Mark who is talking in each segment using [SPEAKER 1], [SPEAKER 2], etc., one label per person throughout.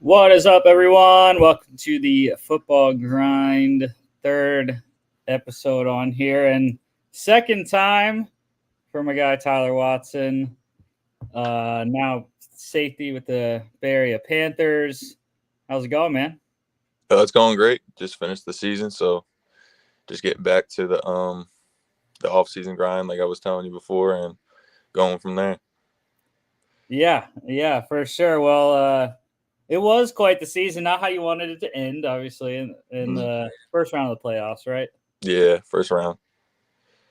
[SPEAKER 1] What is up, everyone? Welcome to the Football Grind third episode on here, and second time for my guy Tyler Watson. Now safety with the Bay Area Panthers. How's it going, man?
[SPEAKER 2] It's going great. Just finished the season, so just getting back to the off season grind, like I was telling you before, and going from there.
[SPEAKER 1] Yeah, for sure. Well, it was quite the season. Not how you wanted it to end, obviously, in
[SPEAKER 2] Mm.
[SPEAKER 1] the first round of the playoffs, right?
[SPEAKER 2] Yeah, first round.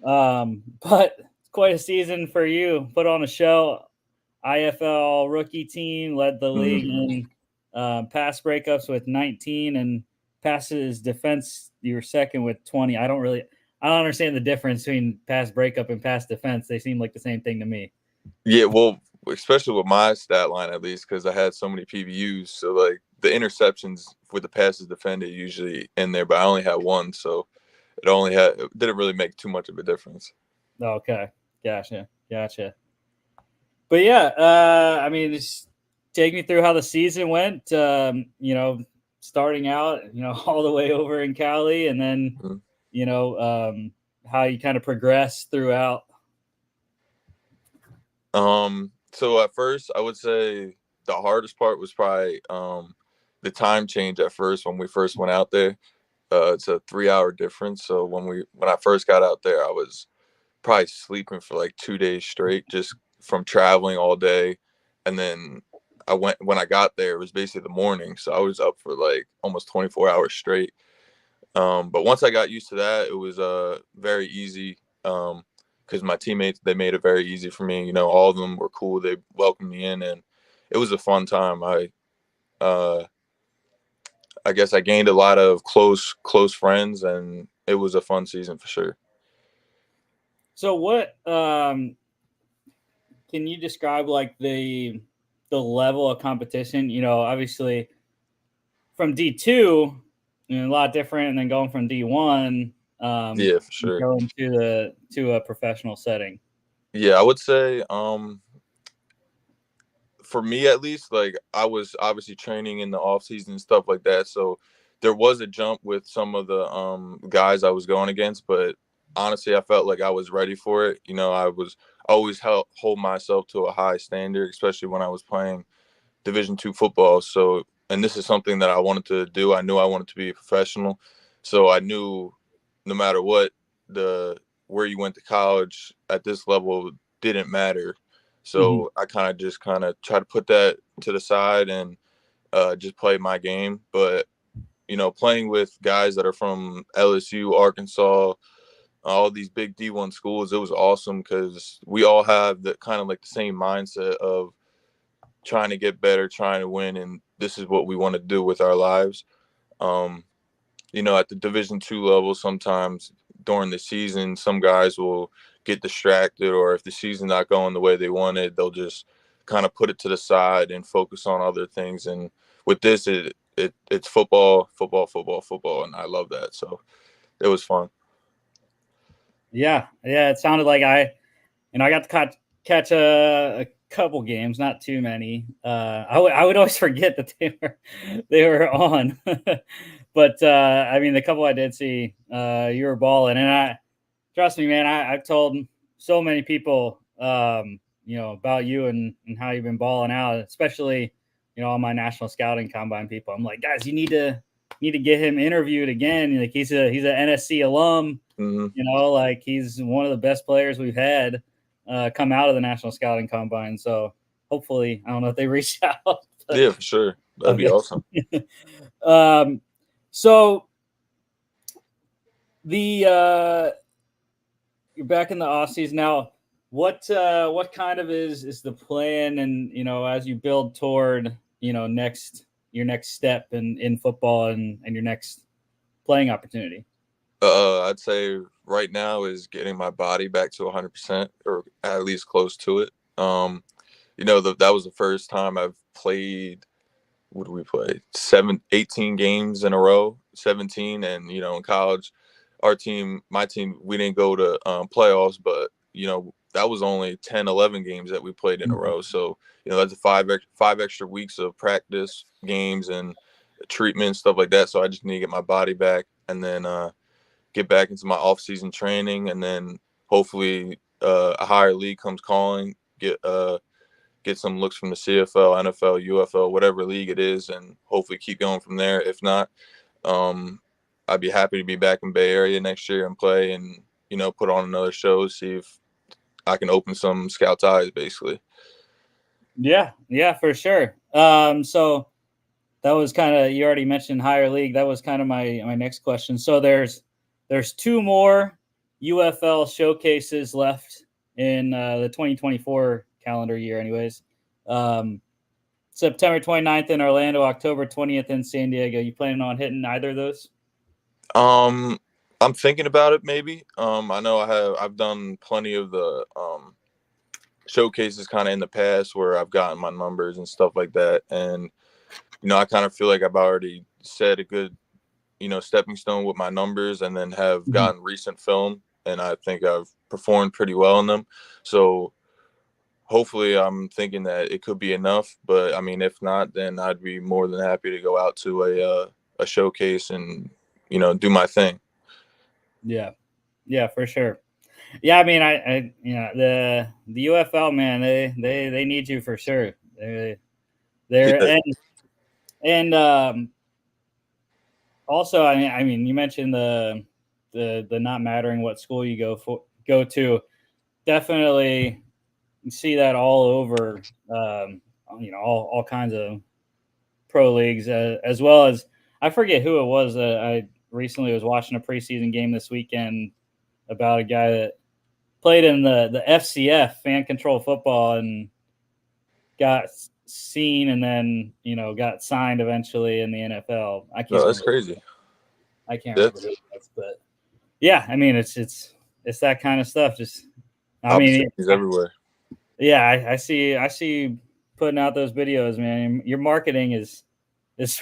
[SPEAKER 1] But it's quite a season for you. Put on a show. IFL rookie team led the league
[SPEAKER 2] Mhm.
[SPEAKER 1] in pass breakups with 19 and passes defense. You were second with 20. I don't understand the difference between pass breakup and pass defense. They seem like the same thing to me.
[SPEAKER 2] Yeah, well, especially with my stat line at least, because I had so many PBUs. So like the interceptions with the passes defended usually in there, but I only had one, so it didn't really make too much of a difference.
[SPEAKER 1] Okay, gotcha. But yeah, I mean, just take me through how the season went. Starting out, all the way over in Cali, and then
[SPEAKER 2] Mhm.
[SPEAKER 1] you know how you kind of progress throughout.
[SPEAKER 2] So at first, I would say the hardest part was probably the time change at first when we first went out there. It's a 3 hour difference. So when I first got out there, I was probably sleeping for like 2 days straight, just from traveling all day. And then when I got there, it was basically the morning, so I was up for like almost 24 hours straight. But once I got used to that, it was very easy. Because my teammates, they made it very easy for me. All of them were cool. They welcomed me in, and it was a fun time. Uh, I guess I gained a lot of close friends, and it was a fun season for sure.
[SPEAKER 1] So, what can you describe like the level of competition? Obviously from D2, a lot different, and then going from D1,
[SPEAKER 2] Yeah, for sure.
[SPEAKER 1] going to a professional setting.
[SPEAKER 2] Yeah, I would say for me at least, like I was obviously training in the off season and stuff like that, so there was a jump with some of the guys I was going against, but honestly, I felt like I was ready for it. I was always hold myself to a high standard, especially when I was playing Division II football. So, and this is something that I wanted to do. I knew I wanted to be a professional, so I knew no matter what the where you went to college at this level didn't matter.
[SPEAKER 1] Mhm.
[SPEAKER 2] So I kind of try to put that to the side and just play my game. But playing with guys that are from LSU, Arkansas, all these big D1 schools, it was awesome because we all have the kind of like the same mindset of trying to get better, trying to win, and this is what we want to do with our lives. Um, at the Division II level, sometimes during the season, some guys will get distracted, or if the season's not going the way they wanted, they'll just kind of put it to the side and focus on other things. And with this, it's football, football, football, football, and I love that. So it was fun.
[SPEAKER 1] Yeah. It sounded like I got to catch a couple games, not too many. I would always forget that they were on, but I mean, the couple I did see, you were balling, and I trust me, man. I've told so many people, about you and how you've been balling out, especially, all my national scouting combine people. I'm like, guys, you need to get him interviewed again. Like he's an NSC alum.
[SPEAKER 2] Hmm.
[SPEAKER 1] Like he's one of the best players we've had come out of the National Scouting Combine. So hopefully, I don't know if they reached out. But,
[SPEAKER 2] Yeah, for sure. That'd be
[SPEAKER 1] okay.
[SPEAKER 2] awesome.
[SPEAKER 1] um, so the you're back in the off season now. What kind of is the plan, and as you build toward next your next step in football and your next playing opportunity?
[SPEAKER 2] I'd say right now is getting my body back to 100% or at least close to it. That was the first time I've played. What do we play? 18 games in a row, 17. And, in college, my team, we didn't go to playoffs, but, that was only 10, 11 games that we played in a row. So, that's five extra weeks of practice, games, and treatment, stuff like that. So I just need to get my body back and then get back into my off-season training, and then hopefully a higher league comes calling, get some looks from the CFL, NFL, UFL, whatever league it is, and hopefully keep going from there. If not, I'd be happy to be back in Bay Area next year and play and, put on another show, see if I can open some scouts' eyes, basically.
[SPEAKER 1] Yeah, for sure. So that was kind of, you already mentioned higher league. That was kind of my next question. So there's 2 more UFL showcases left in the 2024 calendar year, anyways. September 29th in Orlando, October 20th in San Diego. You planning on hitting either of those?
[SPEAKER 2] I'm thinking about it, maybe. I know I've done plenty of the showcases kind of in the past where I've gotten my numbers and stuff like that, and I kind of feel like I've already set a good stepping stone with my numbers, and then have gotten recent film, and I think I've performed pretty well in them. So hopefully I'm thinking that it could be enough, but I mean, if not, then I'd be more than happy to go out to a showcase and do my thing.
[SPEAKER 1] Yeah, for sure. Yeah, I mean, I the UFL, man, they need you for sure. They're
[SPEAKER 2] Yeah.
[SPEAKER 1] and also, I mean, you mentioned the not mattering what school you go to. Definitely see that all over. All kinds of pro leagues, as well as, I forget who it was that I recently was watching a preseason game this weekend about a guy that played in the FCF, fan control football, and got seen, and then got signed eventually in the NFL.
[SPEAKER 2] No, that's crazy.
[SPEAKER 1] I can't remember who it was, but yeah, I mean, it's that kind of stuff. Just, I mean,
[SPEAKER 2] opportunities everywhere.
[SPEAKER 1] Yeah, I see putting out those videos, man. Your marketing is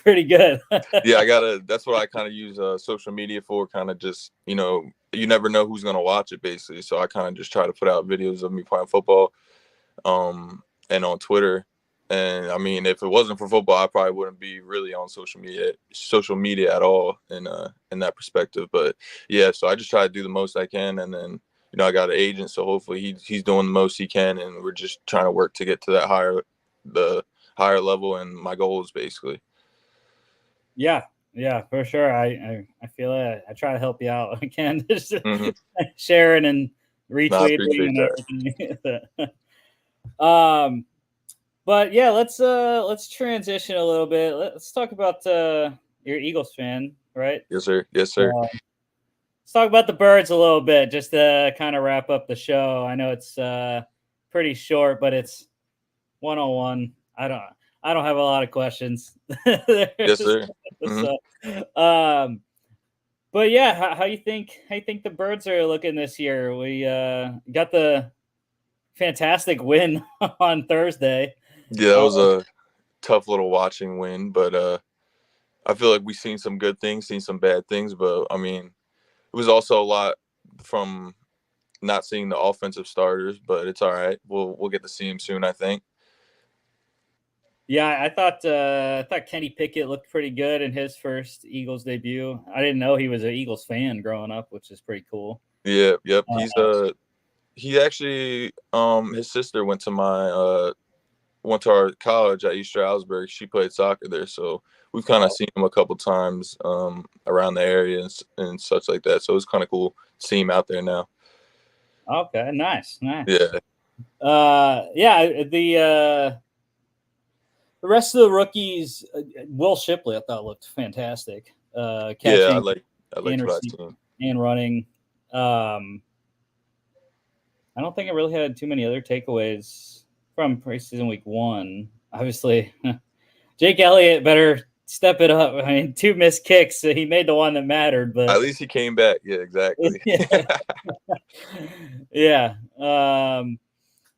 [SPEAKER 1] pretty good.
[SPEAKER 2] Yeah, that's what I kind of use social media for, kind of just, you never know who's going to watch it, basically. So I kind of just try to put out videos of me playing football, and on Twitter. And I mean, if it wasn't for football, I probably wouldn't be really on social media at all in that perspective. But yeah, so I just try to do the most I can, and then I got an agent, so hopefully he's doing the most he can, and we're just trying to work to get to the higher level, and my goals, basically.
[SPEAKER 1] Yeah, for sure. I feel it. I try to help you out. I can just sharing and
[SPEAKER 2] No, I
[SPEAKER 1] retweeting
[SPEAKER 2] appreciate
[SPEAKER 1] and everything. But yeah, let's transition a little bit. Let's talk about your Eagles fan, right?
[SPEAKER 2] Yes, sir. Yes, sir.
[SPEAKER 1] Let's talk about the Birds a little bit, just to kind of wrap up the show. I know it's pretty short, but it's 101. I don't have a lot of questions.
[SPEAKER 2] Yes, sir.
[SPEAKER 1] So, but yeah, how you think the Birds are looking this year? We got the fantastic win on Thursday.
[SPEAKER 2] Yeah, that was a tough little watching win, but I feel like we've seen some good things, seen some bad things, but I mean, it was also a lot from not seeing the offensive starters, but it's all right. We'll get to see him soon, I think.
[SPEAKER 1] Yeah, I thought Kenny Pickett looked pretty good in his first Eagles debut. I didn't know he was an Eagles fan growing up, which is pretty cool.
[SPEAKER 2] Yeah, yep. He actually his sister went to our college at East Stroudsburg. She played soccer there, so we've kind of seen him a couple times around the area and such like that. So it's kind of cool to see him out there now.
[SPEAKER 1] Okay, nice.
[SPEAKER 2] Yeah.
[SPEAKER 1] The rest of the rookies, Will Shipley, I thought looked fantastic. Catching,
[SPEAKER 2] yeah, I like what I've seen.
[SPEAKER 1] And running. I don't think I really had too many other takeaways from preseason week 1. Obviously, Jake Elliott better step it up. I mean, 2 missed kicks. So he made the one that mattered, but
[SPEAKER 2] at least he came back. Yeah, exactly.
[SPEAKER 1] Yeah.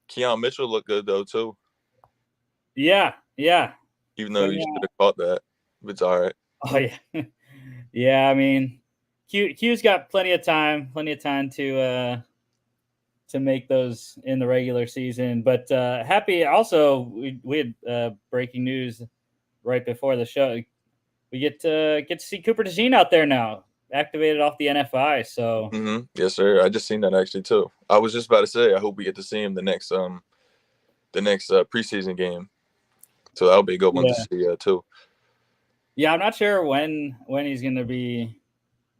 [SPEAKER 2] Keon Mitchell looked good though too.
[SPEAKER 1] Yeah.
[SPEAKER 2] Even though you should have caught that, it's all right.
[SPEAKER 1] Oh yeah. Yeah, I mean, Q's got plenty of time to to make those in the regular season. But happy also, we had breaking news right before the show. We get to see Cooper DeJean out there now, activated off the NFI. So
[SPEAKER 2] yes, sir. I just seen that actually too. I was just about to say, I hope we get to see him the next preseason game. So that'll be a good one to see too.
[SPEAKER 1] Yeah, I'm not sure when he's going to be.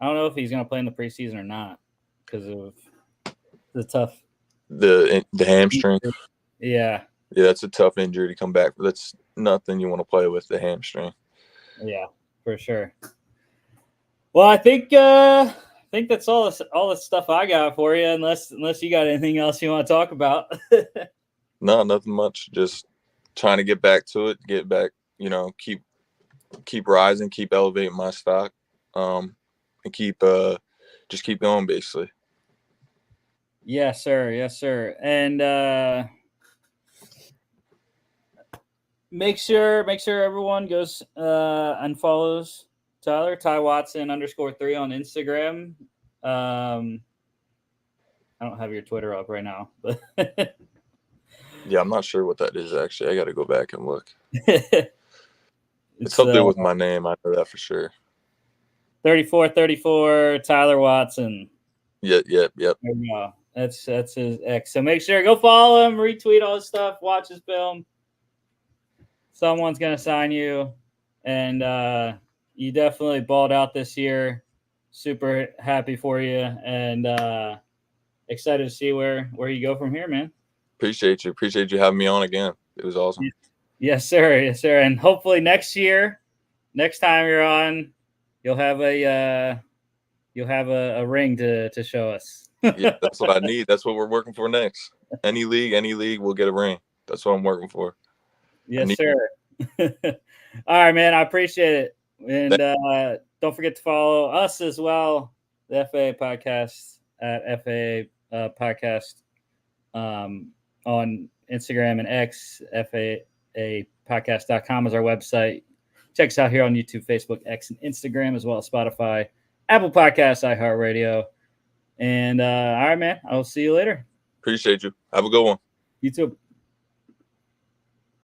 [SPEAKER 1] I don't know if he's going to play in the preseason or not because of the tough
[SPEAKER 2] the hamstring.
[SPEAKER 1] Yeah,
[SPEAKER 2] that's a tough injury to come back. That's nothing you want to play with, the hamstring.
[SPEAKER 1] Yeah, for sure. Well, I think that's all the stuff I got for you. Unless you got anything else you want to talk about.
[SPEAKER 2] No, nothing much. Just trying to get back to it. Get back. Keep rising. Keep elevating my stock. And keep going basically.
[SPEAKER 1] Yes, sir. Yes, sir. And make sure everyone goes and follows Tyler, Ty Watson _3 on Instagram. I don't have your Twitter up right now, but
[SPEAKER 2] yeah, I'm not sure what that is actually. I got to go back and look. It's something with my name. I know that for sure.
[SPEAKER 1] 3434 Tyler Watson.
[SPEAKER 2] Yep. There
[SPEAKER 1] we go. That's his X. So make sure go follow him, retweet all his stuff, watch his film. Someone's gonna sign you, and you definitely balled out this year. Super happy for you, and excited to see where you go from here, man.
[SPEAKER 2] Appreciate you having me on again. It was awesome.
[SPEAKER 1] Yes, sir. Yes, sir. And hopefully next time you're on, you'll have a ring to show us.
[SPEAKER 2] Yeah, that's what I need. That's what we're working for next. Any league, we'll get a ring. That's what I'm working for.
[SPEAKER 1] Yes, sir. All right, man. I appreciate it. And don't forget to follow us as well, the FAA Podcast at FAA Podcast on Instagram and X. FAApodcast.com is our website. Check us out here on YouTube, Facebook, X, and Instagram, as well as Spotify, Apple Podcasts, iHeartRadio. And all right, man. I'll see you later.
[SPEAKER 2] Appreciate you. Have a good one.
[SPEAKER 1] You too.